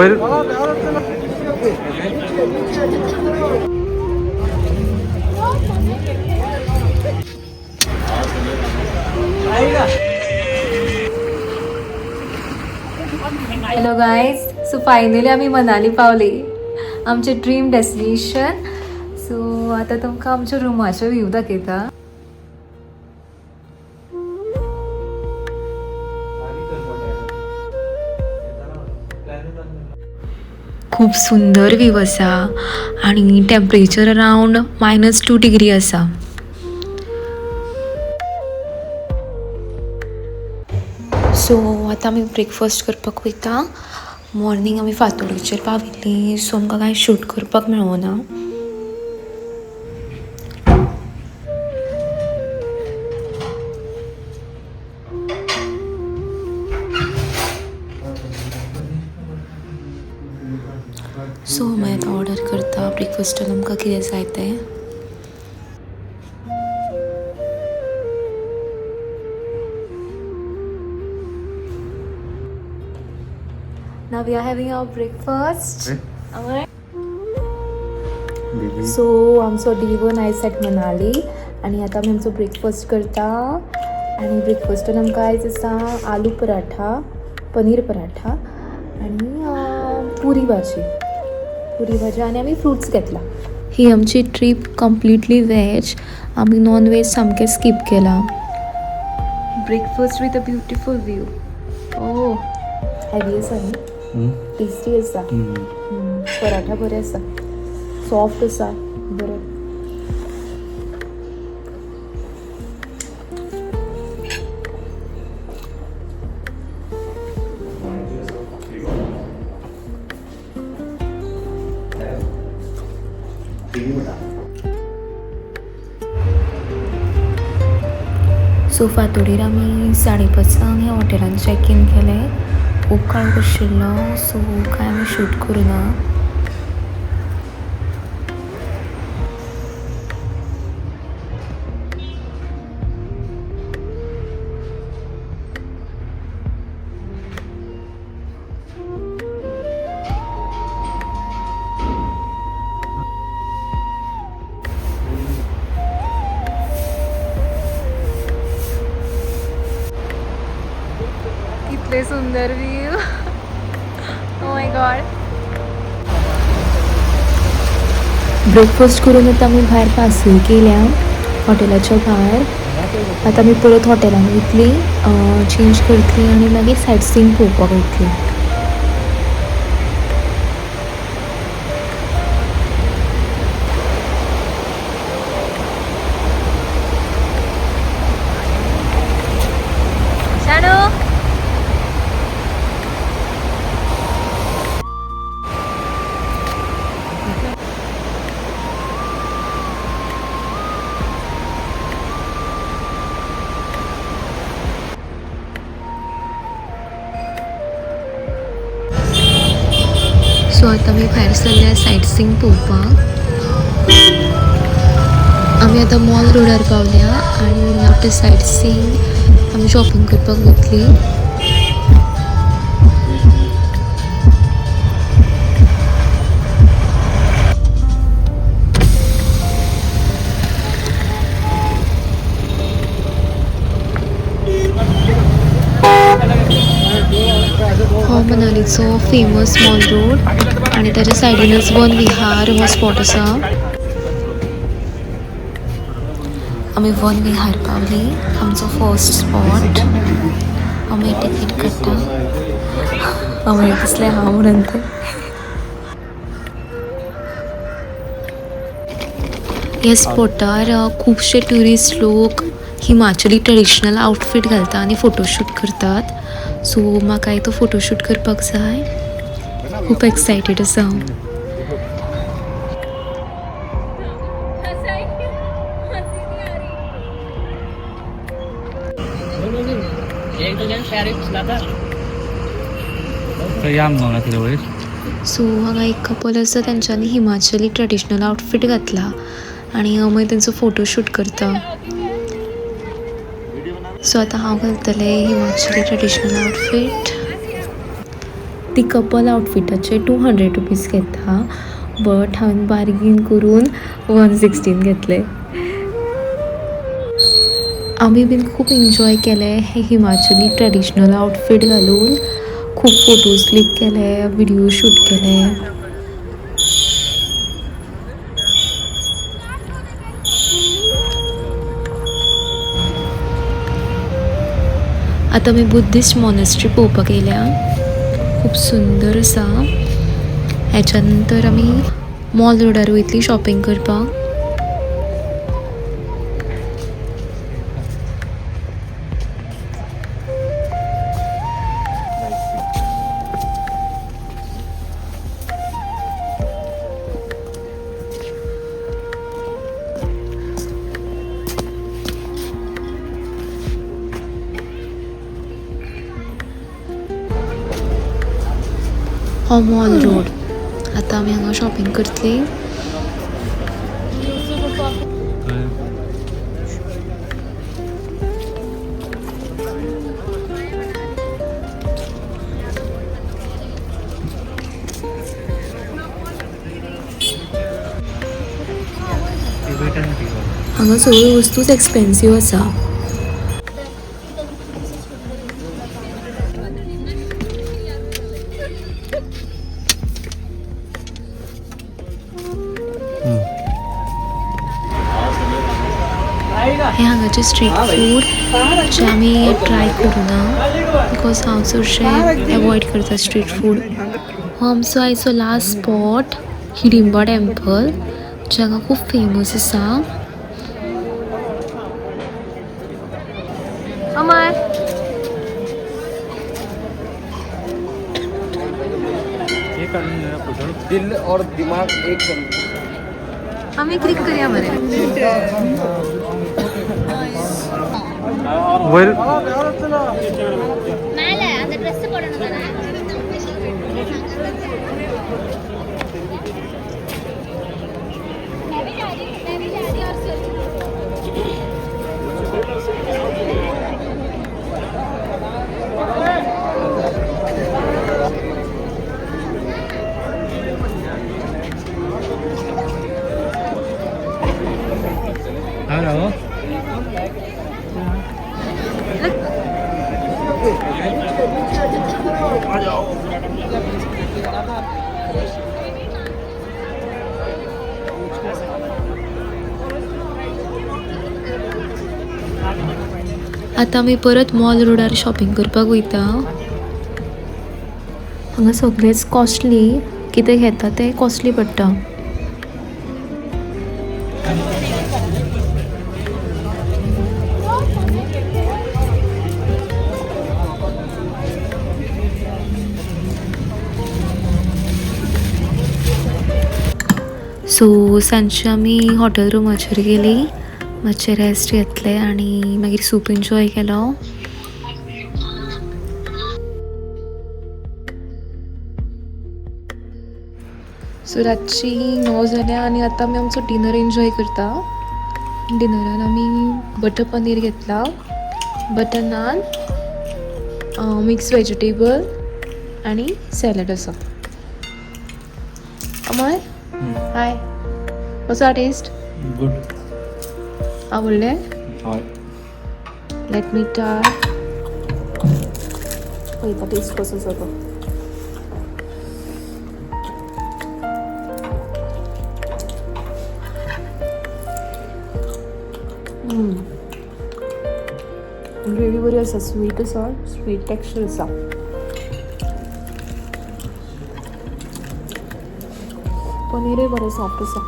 सुंदर hello guys, so finally आम्ही मनाली पावली, आमचे ड्रीम डेस्टिनेशन. सो आता तुमकां आमच्या रुमाचो व्ह्यू दाखयता. खूप सुंदर व्ह्यू आसा आणि टेम्परेचर अरावंड -2 डिग्री आसा. सो आतां आमी ब्रेकफास्ट करपाक वयता. मॉर्निंग आमी फातोडेचेर पाविल्लीं, सो आमकां कांय शूट करपाक मेळोना. सो मागीर आतां ऑर्डर करता ब्रेकफास्टान आमकां कितें जाय तें. Now we are having our breakfast. सो आमचो डे 1 आयज एट मनाली आनी आतां आमी आमचो ब्रेकफास्ट करता. आनी ब्रेकफास्टान आमकां आयज आसा आलू पराठा, पनीर पराठा आनी पुरी भाजी आनी आमी फ्रुट्स घेतला. ही आमची ट्रीप कंप्लिटली वेज. आमी नॉन वेज सामकें स्कीप केला. Breakfast with a beautiful view. ओ हेवी आसा न्ही, टेस्टी आसा. पराठा बरे आसा, सॉफ्ट आसा बरें. सो फातोडेर आमी 5:30 ह्या हॉटेलान चॅक इन केलें. खूब काळ आशिल्लो, सो कांय आमी शूट करुना. कितले सुंदर view. Oh my God. Breakfast करून आतां आमी भायर पासून केल्या हॉटेलाच्या भायर. आतां आमी परत हॉटेलान वयतली, चेंज करतली आनी मागीर सायट सीइंग पळोवपाक वयतली. सो आतां आमी भायर सरल्या सायट सीइंग पळोवपाक. आमी आतां मॉल रोडार पावल्या आनी आफ्टर सायट सीइंग आमी शॉपिंग करपाक वतली. हो मनालीचो फेमस मॉल रोड आनी ताच्या सायडीनच वन विहार हो स्पॉट आसा. आमी वन विहार पावली, आमचो फर्स्ट स्पॉट. आमी टिकेट काडटा. आमी दिसलें हांव म्हणून तें. ह्या स्पॉटार खुबशे ट्युरिस्ट लोक हिमाचली ट्रेडिशनल आउटफीट घालता आनी फोटोशूट करतात. सो म्हाकाय तो फोटोशूट करपाक जाय. खूब एक्सायटेड आसा हांव. सो हांगा एक कपल आसा, तेंच्यांनी हिमाचली ट्रेडिशनल आउटफीट घातला आनी हांव तेंचो फोटोशूट करता. सो आतां हांव घालतलें हिमाचली ट्रेडिशनल आउटफीट. ती कपल आउटफिटाचे 200 रुपीज घेता, बट हांवें बार्गेन करून 116 घेतले. आम्ही बीन खूप एन्जॉय केले हे हिमाचली ट्रेडिशनल आउटफिट घालून. खूप फोटोज क्लिक केले, व्हिडिओ शूट केले. आता मी बुद्धिस्ट मॉनेस्ट्री पळोवपाक येयल्या. खूप सुंदर आसा. हेच्या नंतर आमी मॉल रोडार वयतली शॉपिंग करपाक. हो मॉल रोड. आता आमी हांगा शॉपिंग करतली. हांगा सगळ्यो वस्तूच एक्सपेन्सिव्ह आसा. हे हांगाचे स्ट्रीट फूड जे आमी ट्राय करूना, बिकॉज हांव चडशें एवॉयड करता स्ट्रीट फूड. हो आमचो आयचो लास्ट स्पॉट हिडिंबा टेंपल, जे हांगा खूब फेमस आसा. अमर दिल और दिमाग एक आमी क्लिक करूया मरे. वेल மேலே அந்த ட்ரெஸ் போடணும் தானே. हेलो आता आमी परत मॉल रोडार शॉपिंग करपाक वयता. हांगा सगळेच कॉस्टली, कितें घेता तें कॉस्टली पडटा. सो सांजचे आमी हॉटेल रुमाचेर गेली, मातशें रेस्ट घेतले आनी मागीर सूप एन्जॉय केलो. सो रातची 9 जाल्या आनी आतां आमी आमचो डिनर एन्जॉय करता. डिनरान आमी बटर पनीर घेतला, बटर नान, मिक्स व्हेजिटेबल आनी सॅलड आसा. अमर हाय, कसो आसा टेस्ट? गुड आवडलें? हय लेट मी ट्राय. पळयता टेस्ट कसो आसा तो. ग्रेवी बरी आसा, स्वीट आसा, स्वीट टेक्स्चर आसा. पनीरूय बरें सॉफ्ट आसा.